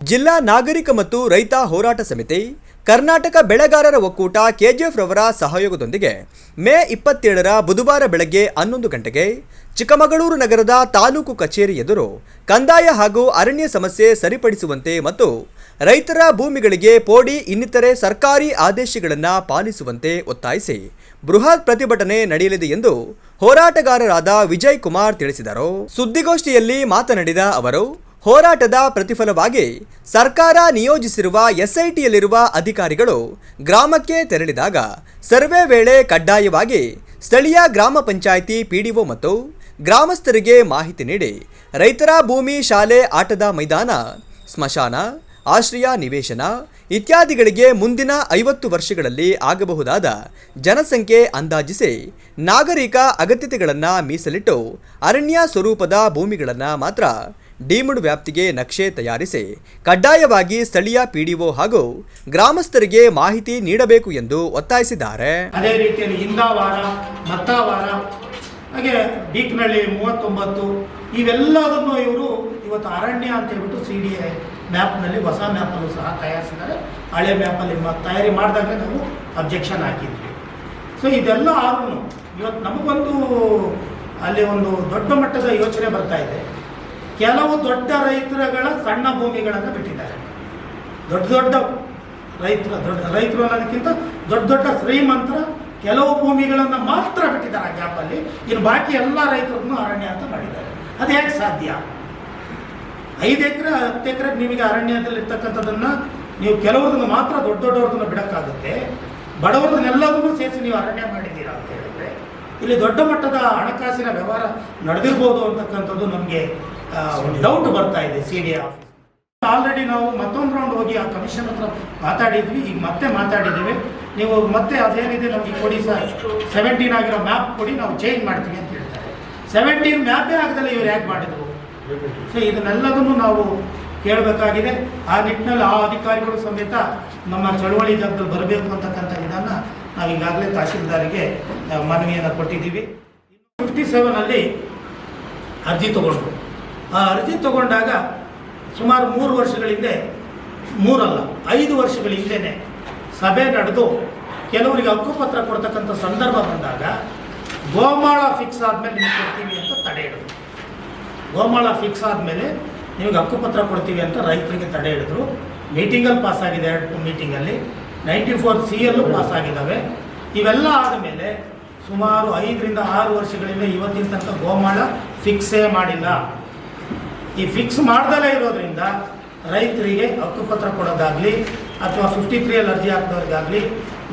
ಜಿಲ್ಲಾ ನಾಗರಿಕ ಮತ್ತು ರೈತ ಹೋರಾಟ ಸಮಿತಿ, ಕರ್ನಾಟಕ ಬೆಳೆಗಾರರ ಒಕ್ಕೂಟ ಕೆಜಿಎಫ್ ರವರ ಸಹಯೋಗದೊಂದಿಗೆ ಮೇ 27ರ ಬುಧವಾರ ಬೆಳಗ್ಗೆ 11 ಗಂಟೆಗೆ ಚಿಕ್ಕಮಗಳೂರು ನಗರದ ತಾಲೂಕು ಕಚೇರಿ ಎದುರು ಕಂದಾಯ ಹಾಗೂ ಅರಣ್ಯ ಸಮಸ್ಯೆ ಸರಿಪಡಿಸುವಂತೆ ಮತ್ತು ರೈತರ ಭೂಮಿಗಳಿಗೆ ಪೋಡಿ ಇನ್ನಿತರೆ ಸರ್ಕಾರಿ ಆದೇಶಗಳನ್ನು ಪಾಲಿಸುವಂತೆ ಒತ್ತಾಯಿಸಿ ಬೃಹತ್ ಪ್ರತಿಭಟನೆ ನಡೆಯಲಿದೆ ಎಂದು ಹೋರಾಟಗಾರರಾದ ವಿಜಯ್ ಕುಮಾರ್ ತಿಳಿಸಿದರು. ಸುದ್ದಿಗೋಷ್ಠಿಯಲ್ಲಿ ಮಾತನಾಡಿದ ಅವರು, ಹೋರಾಟದ ಪ್ರತಿಫಲವಾಗಿ ಸರ್ಕಾರ ನಿಯೋಜಿಸಿರುವ ಎಸ್ಐಟಿಯಲ್ಲಿರುವ ಅಧಿಕಾರಿಗಳು ಗ್ರಾಮಕ್ಕೆ ತೆರಳಿದಾಗ ಸರ್ವೆ ವೇಳೆ ಕಡ್ಡಾಯವಾಗಿ ಸ್ಥಳೀಯ ಗ್ರಾಮ ಪಂಚಾಯಿತಿ ಪಿಡಿಒ ಮತ್ತು ಗ್ರಾಮಸ್ಥರಿಗೆ ಮಾಹಿತಿ ನೀಡಿ ರೈತರ ಭೂಮಿ, ಶಾಲೆ, ಆಟದ ಮೈದಾನ, ಸ್ಮಶಾನ, ಆಶ್ರಯ ನಿವೇಶನ ಇತ್ಯಾದಿಗಳಿಗೆ ಮುಂದಿನ 50 ವರ್ಷಗಳಲ್ಲಿ ಆಗಬಹುದಾದ ಜನಸಂಖ್ಯೆ ಅಂದಾಜಿಸಿ ನಾಗರಿಕ ಅಗತ್ಯತೆಗಳನ್ನು ಮೀಸಲಿಟ್ಟು ಅರಣ್ಯ ಸ್ವರೂಪದ ಭೂಮಿಗಳನ್ನು ಮಾತ್ರ ಡಿಮುಡ್ ವ್ಯಾಪ್ತಿಗೆ ನಕ್ಷೆ ತಯಾರಿಸಿ ಕಡ್ಡಾಯವಾಗಿ ಸ್ಥಳೀಯ ಪಿಡಿಒ ಹಾಗೂ ಗ್ರಾಮಸ್ಥರಿಗೆ ಮಾಹಿತಿ ನೀಡಬೇಕು ಎಂದು ಒತ್ತಾಯಿಸಿದ್ದಾರೆ. ಅದೇ ರೀತಿಯಲ್ಲಿ ಇಂದಾವಾರ, ಮತ್ತಾವಾರ, ಹಾಗೆ ಡೀಕ್ನಳ್ಳಿ 39 ಇವೆಲ್ಲದನ್ನು ಇವರು ಇವತ್ತು ಅರಣ್ಯ ಅಂತ ಹೇಳ್ಬಿಟ್ಟು CDA ಮ್ಯಾಪ್ನಲ್ಲಿ ಹೊಸ ಮ್ಯಾಪಲ್ಲೂ ಸಹ ತಯಾರಿಸಿದ್ದಾರೆ. ಹಳೆ ಮ್ಯಾಪಲ್ಲಿ ತಯಾರಿ ಮಾಡಿದಾಗಲೇ ನಾವು ಅಬ್ಜೆಕ್ಷನ್ ಹಾಕಿದ್ವಿ. ಸೊ ಇದೆಲ್ಲ ಆದ್ರೂ ಇವತ್ತು ನಮಗೊಂದು ಅಲ್ಲಿ ಒಂದು ದೊಡ್ಡ ಮಟ್ಟದ ಯೋಚನೆ ಬರ್ತಾ ಇದೆ. ಕೆಲವು ದೊಡ್ಡ ರೈತರುಗಳ ಸಣ್ಣ ಭೂಮಿಗಳನ್ನು ಬಿಟ್ಟಿದ್ದಾರೆ. ದೊಡ್ಡ ರೈತರು ಅನ್ನೋದಕ್ಕಿಂತ ದೊಡ್ಡ ಶ್ರೀಮಂತರ ಕೆಲವು ಭೂಮಿಗಳನ್ನು ಮಾತ್ರ ಬಿಟ್ಟಿದ್ದಾರೆ ಆ ಗ್ಯಾಪಲ್ಲಿ. ಇನ್ನು ಬಾಕಿ ಎಲ್ಲ ರೈತರನ್ನು ಅರಣ್ಯ ಅಂತ ಮಾಡಿದ್ದಾರೆ. ಅದು ಹೇಗೆ ಸಾಧ್ಯ? 5 ಎಕರೆ 10 ಎಕರೆ ನಿಮಗೆ ಅರಣ್ಯದಲ್ಲಿರ್ತಕ್ಕಂಥದ್ದನ್ನು ನೀವು ಕೆಲವ್ರದನ್ನು ಮಾತ್ರ ದೊಡ್ಡವ್ರದನ್ನು ಬಿಡೋಕ್ಕಾಗುತ್ತೆ. ಬಡವ್ರದನ್ನೆಲ್ಲದನ್ನು ಸೇರಿಸಿ ನೀವು ಅರಣ್ಯ ಮಾಡಿದ್ದೀರಾ ಅಂತ ಹೇಳಿದ್ರೆ ಇಲ್ಲಿ ದೊಡ್ಡ ಮಟ್ಟದ ಹಣಕಾಸಿನ ವ್ಯವಹಾರ ನಡೆದಿರ್ಬೋದು ಅಂತಕ್ಕಂಥದ್ದು ನಮಗೆ ಡೌಟ್ ಬರ್ತಾ ಇದೆ. CDA ಆಫೀಸ್ ಆಲ್ರೆಡಿ ನಾವು ಮತ್ತೊಂದು ರೌಂಡ್ ಹೋಗಿ ಆ ಕಮಿಷನ್ ಹತ್ರ ಮಾತಾಡಿದ್ವಿ. ಈಗ ಮತ್ತೆ ಮಾತಾಡಿದ್ದೀವಿ. ನೀವು ಮತ್ತೆ ಅದೇನಿದೆ ನಮಗೆ ಕೊಡಿ ಸರ್, 17 ಆಗಿರೋ ಮ್ಯಾಪ್ ಕೊಡಿ, ನಾವು ಚೇಂಜ್ ಮಾಡ್ತೀವಿ ಅಂತ ಹೇಳ್ತಾರೆ. 17 ಮ್ಯಾಪೇ ಆಗದಲ್ಲ ಇವ್ರು ಯಾಕೆ ಮಾಡಿದ್ರು? ಸೊ ಇದನ್ನೆಲ್ಲದನ್ನು ನಾವು ಕೇಳಬೇಕಾಗಿದೆ. ಆ ನಿಟ್ಟಿನಲ್ಲಿ ಆ ಅಧಿಕಾರಿಗಳು ಸಮೇತ ನಮ್ಮ ಚಳುವಳಿ ಜಾಗದಲ್ಲಿ ಬರಬೇಕು ಅಂತಕ್ಕಂಥ ವಿಧಾನ ನಾವು ಈಗಾಗಲೇ ತಹಶೀಲ್ದಾರಿಗೆ ಮನವಿಯನ್ನು ಕೊಟ್ಟಿದ್ದೀವಿ. 57 ಅರ್ಜಿ ತಗೊಂಡ್ರು. ಆ ಅರ್ಜಿ ತಗೊಂಡಾಗ ಸುಮಾರು 3 ವರ್ಷಗಳ ಹಿಂದೆ, 3 ಅಲ್ಲ 5 ವರ್ಷಗಳ ಹಿಂದೆಯೇ ಸಭೆ ನಡೆದು ಕೆಲವರಿಗೆ ಹಕ್ಕುಪತ್ರ ಕೊಡ್ತಕ್ಕಂಥ ಸಂದರ್ಭ ಬಂದಾಗ ಗೋಮಾಳ ಫಿಕ್ಸ್ ಆದಮೇಲೆ ನಿಮಗೆ ಕೊಡ್ತೀವಿ ಅಂತ ತಡೆ ಹಿಡಿದ್ರು. ಗೋಮಾಳ ಫಿಕ್ಸ್ ಆದಮೇಲೆ ನಿಮಗೆ ಹಕ್ಕುಪತ್ರ ಕೊಡ್ತೀವಿ ಅಂತ ರೈತರಿಗೆ ತಡೆ ಹಿಡಿದ್ರು. ಮೀಟಿಂಗಲ್ಲಿ ಪಾಸ್ ಆಗಿದೆ, 2 ಮೀಟಿಂಗಲ್ಲಿ 94C ಪಾಸ್ ಆಗಿದ್ದಾವೆ. ಇವೆಲ್ಲ ಆದಮೇಲೆ ಸುಮಾರು 5 ರಿಂದ 6 ವರ್ಷಗಳಿಂದ ಇವತ್ತಿನ ತನಕ ಗೋಮಾಳ ಫಿಕ್ಸೇ ಮಾಡಿಲ್ಲ. ಈ ಫಿಕ್ಸ್ ಮಾಡ್ದಲೇ ಇರೋದ್ರಿಂದ ರೈತರಿಗೆ ಹಕ್ಕುಪತ್ರ ಕೊಡೋದಾಗಲಿ ಅಥವಾ 53 ಅರ್ಜಿ ಹಾಕಿದವ್ರಿಗಾಗಲಿ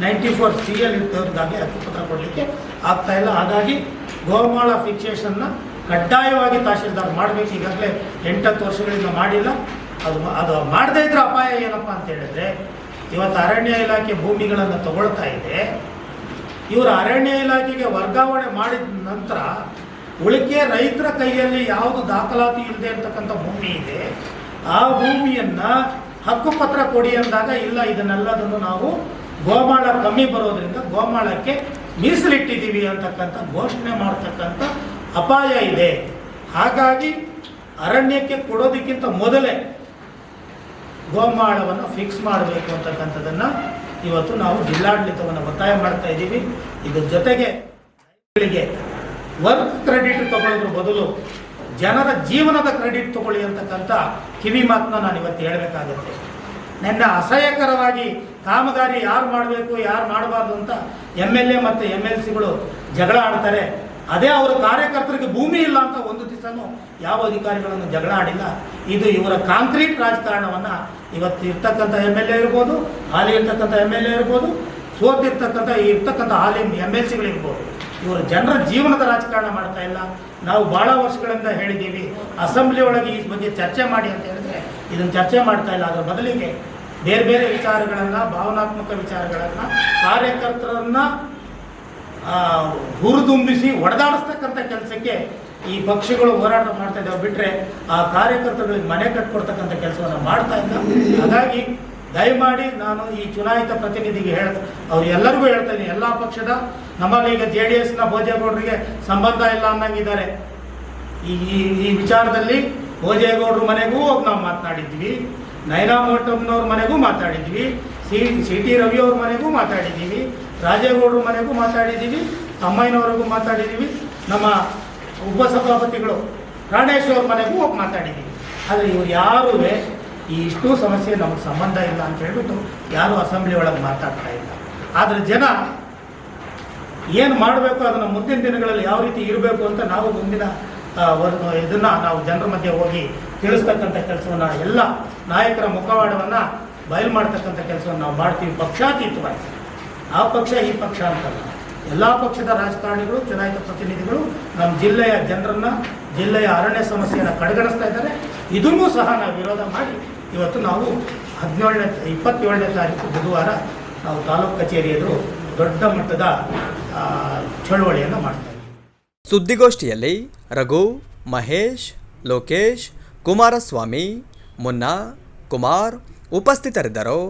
94C ಇರ್ತವ್ರಿಗಾಗಲಿ ಹಕ್ಕುಪತ್ರ ಕೊಡಲಿಕ್ಕೆ ಆಗ್ತಾಯಿಲ್ಲ. ಹಾಗಾಗಿ ಗೋಮಾಳ ಫಿಕ್ಸೇಷನ್ನ ಕಡ್ಡಾಯವಾಗಿ ತಹಶೀಲ್ದಾರ್ ಮಾಡಬೇಕು. ಈಗಾಗಲೇ 8-10 ವರ್ಷಗಳಿಂದ ಮಾಡಿಲ್ಲ. ಅದು ಮಾಡದೇ ಇದ್ರೆ ಅಪಾಯ ಏನಪ್ಪ ಅಂತ ಹೇಳಿದ್ರೆ, ಇವತ್ತು ಅರಣ್ಯ ಇಲಾಖೆ ಭೂಮಿಗಳನ್ನು ತಗೊಳ್ತಾ ಇದೆ. ಇವರು ಅರಣ್ಯ ಇಲಾಖೆಗೆ ವರ್ಗಾವಣೆ ಮಾಡಿದ ನಂತರ ಉಳಿಕೆ ರೈತರ ಕೈಯಲ್ಲಿ ಯಾವುದು ದಾಖಲಾತಿ ಇಲ್ಲದೆ ಇರ್ತಕ್ಕಂಥ ಭೂಮಿ ಇದೆ, ಆ ಭೂಮಿಯನ್ನು ಹಕ್ಕುಪತ್ರ ಕೊಡಿ ಅಂದಾಗ ಇಲ್ಲ, ಇದನ್ನೆಲ್ಲದನ್ನು ನಾವು ಗೋಮಾಳ ಕಮ್ಮಿ ಬರೋದ್ರಿಂದ ಗೋಮಾಳಕ್ಕೆ ಮೀಸಲಿಟ್ಟಿದ್ದೀವಿ ಅಂತಕ್ಕಂಥ ಘೋಷಣೆ ಮಾಡ್ತಕ್ಕಂಥ ಅಪಾಯ ಇದೆ. ಹಾಗಾಗಿ ಅರಣ್ಯಕ್ಕೆ ಕೊಡೋದಕ್ಕಿಂತ ಮೊದಲೇ ಗೋಮಾಳವನ್ನು ಫಿಕ್ಸ್ ಮಾಡಬೇಕು ಅಂತಕ್ಕಂಥದ್ದನ್ನು ಇವತ್ತು ನಾವು ಜಿಲ್ಲಾಡಳಿತವನ್ನು ಒತ್ತಾಯ ಮಾಡ್ತಾ ಇದ್ದೀವಿ. ಇದ್ರ ಜೊತೆಗೆ ವರ್ಕ್ ಕ್ರೆಡಿಟ್ ತಗೊಳ್ಳೋದ್ರ ಬದಲು ಜನರ ಜೀವನದ ಕ್ರೆಡಿಟ್ ತಗೊಳ್ಳಿ ಅಂತಕ್ಕಂಥ ಕಿವಿ ಮಾತನ್ನ ನಾನು ಇವತ್ತು ಹೇಳಬೇಕಾಗುತ್ತೆ. ನನ್ನ ಅಸಹ್ಯಕರವಾಗಿ ಕಾಮಗಾರಿ ಯಾರು ಮಾಡಬೇಕು ಯಾರು ಮಾಡಬಾರ್ದು ಅಂತ MLA ಮತ್ತು MLCಗಳು ಜಗಳ ಆಡ್ತಾರೆ. ಅದೇ ಅವರ ಕಾರ್ಯಕರ್ತರಿಗೆ ಭೂಮಿ ಇಲ್ಲ ಅಂತ ಒಂದು ದಿವಸನೂ ಯಾವ ಅಧಿಕಾರಿಗಳನ್ನು ಜಗಳ ಆಡಿಲ್ಲ. ಇದು ಇವರ ಕಾಂಕ್ರೀಟ್ ರಾಜಕಾರಣವನ್ನು ಇವತ್ತು ಇರ್ತಕ್ಕಂಥ MLA ಇರ್ಬೋದು, ಹಾಲಿ ಇರ್ತಕ್ಕಂಥ MLA ಇರ್ಬೋದು, ಇರ್ತಕ್ಕಂಥ ಹಾಲಿ MLCಗಳಿರ್ಬೋದು, ಇವರು ಜನರ ಜೀವನದ ರಾಜಕಾರಣ ಮಾಡ್ತಾ ಇಲ್ಲ. ನಾವು ಭಾಳ ವರ್ಷಗಳಿಂದ ಹೇಳಿದ್ದೀವಿ, ಅಸೆಂಬ್ಲಿ ಒಳಗೆ ಈ ಬಗ್ಗೆ ಚರ್ಚೆ ಮಾಡಿ ಅಂತ ಹೇಳಿದ್ರೆ ಇದನ್ನು ಚರ್ಚೆ ಮಾಡ್ತಾ ಇಲ್ಲ. ಅದರ ಬದಲಿಗೆ ಬೇರೆ ಬೇರೆ ವಿಚಾರಗಳನ್ನು, ಭಾವನಾತ್ಮಕ ವಿಚಾರಗಳನ್ನು, ಕಾರ್ಯಕರ್ತರನ್ನು ಹುರಿದುಂಬಿಸಿ ಒಡೆದಾಡಿಸ್ತಕ್ಕಂಥ ಕೆಲಸಕ್ಕೆ ಈ ಪಕ್ಷಗಳು ಹೋರಾಟ ಮಾಡ್ತಾ ಇದ್ದಾವೆ. ಬಿಟ್ಟರೆ ಆ ಕಾರ್ಯಕರ್ತರುಗಳಿಗೆ ಮನೆ ಕಟ್ಕೊಡ್ತಕ್ಕಂಥ ಕೆಲಸವನ್ನು ಮಾಡ್ತಾ ಇಲ್ಲ. ಹಾಗಾಗಿ ದಯಮಾಡಿ ನಾನು ಈ ಚುನಾಯಿತ ಪ್ರತಿನಿಧಿಗೆ ಅವ್ರು ಎಲ್ಲರಿಗೂ ಹೇಳ್ತಾ ಇದ್ದೀನಿ, ಎಲ್ಲ ಪಕ್ಷದ ನಮ್ಮಲ್ಲಿ ಈಗ JDSನ ಭೋಜೇಗೌಡರಿಗೆ ಸಂಬಂಧ ಇಲ್ಲ ಅನ್ನಂಗಿದ್ದಾರೆ. ಈ ವಿಚಾರದಲ್ಲಿ ಭೋಜೇಗೌಡರ ಮನೆಗೂ ಹೋಗಿ ನಾವು ಮಾತನಾಡಿದ್ವಿ. ನಯನಾ ಮೋಟಮ್ನವ್ರ ಮನೆಗೂ ಮಾತಾಡಿದ್ವಿ, ಸಿ ಟಿ ರವಿ ಅವ್ರ ಮನೆಗೂ ಮಾತಾಡಿದ್ದೀವಿ, ರಾಜೇಗೌಡರ ಮನೆಗೂ ಮಾತಾಡಿದ್ದೀವಿ, ಅಮ್ಮಯ್ಯನವ್ರಿಗೂ ಮಾತಾಡಿದ್ದೀವಿ, ನಮ್ಮ ಉಪಸಭಾಪತಿಗಳು ಪ್ರಾಣೇಶ್ವರ ಮನೆಗೂ ಹೋಗಿ ಮಾತಾಡಿದ್ದೀವಿ. ಆದರೆ ಇವ್ರು ಯಾರೂ ಈ ಇಷ್ಟೂ ಸಮಸ್ಯೆ ನಮಗೆ ಸಂಬಂಧ ಇಲ್ಲ ಅಂತ ಹೇಳ್ಬಿಟ್ಟು ಯಾರೂ ಅಸೆಂಬ್ಲಿ ಒಳಗೆ ಮಾತಾಡ್ತಾ ಇಲ್ಲ. ಆದರೆ ಜನ ಏನು ಮಾಡಬೇಕು ಅದನ್ನು ಮುಂದಿನ ದಿನಗಳಲ್ಲಿ ಯಾವ ರೀತಿ ಇರಬೇಕು ಅಂತ ನಾವು ಮುಂದಿನ ಇದನ್ನು ನಾವು ಜನರ ಮಧ್ಯೆ ಹೋಗಿ ತಿಳಿಸ್ತಕ್ಕಂಥ ಕೆಲಸವನ್ನು, ಎಲ್ಲ ನಾಯಕರ ಮುಖವಾಡವನ್ನು ಬಯಲು ಮಾಡ್ತಕ್ಕಂಥ ಕೆಲಸವನ್ನು ನಾವು ಮಾಡ್ತೀವಿ ಪಕ್ಷಾತೀತವಾಗಿ. ಆ ಪಕ್ಷ ಈ ಪಕ್ಷ ಅಂತಲ್ಲ, ಎಲ್ಲ ಪಕ್ಷದ ರಾಜಕಾರಣಿಗಳು, ಚುನಾಯಿತ ಪ್ರತಿನಿಧಿಗಳು ನಮ್ಮ ಜಿಲ್ಲೆಯ ಜನರನ್ನು, ಜಿಲ್ಲೆಯ ಅರಣ್ಯ ಸಮಸ್ಯೆಯನ್ನು ಕಡೆಗಣಿಸ್ತಾ ಇದ್ದಾರೆ. ಇದನ್ನೂ ಸಹ ನಾವು ವಿರೋಧ ಮಾಡಿ ಇವತ್ತು ನಾವು 27ನೇ ತಾರೀಕು ಬುಧವಾರ ನಾವು ತಾಲೂಕು ಕಚೇರಿ ಎದುರು ದೊಡ್ಡ ಮಟ್ಟದ ಚಳವಳಿಯನ್ನು ಮಾಡ್ತಾ ಇದ್ದೀವಿ. ಸುದ್ದಿಗೋಷ್ಠಿಯಲ್ಲಿ ರಘು, ಮಹೇಶ್, ಲೋಕೇಶ್, ಕುಮಾರಸ್ವಾಮಿ, ಮುನ್ನಾ, ಕುಮಾರ್ ಉಪಸ್ಥಿತರಿದ್ದರು.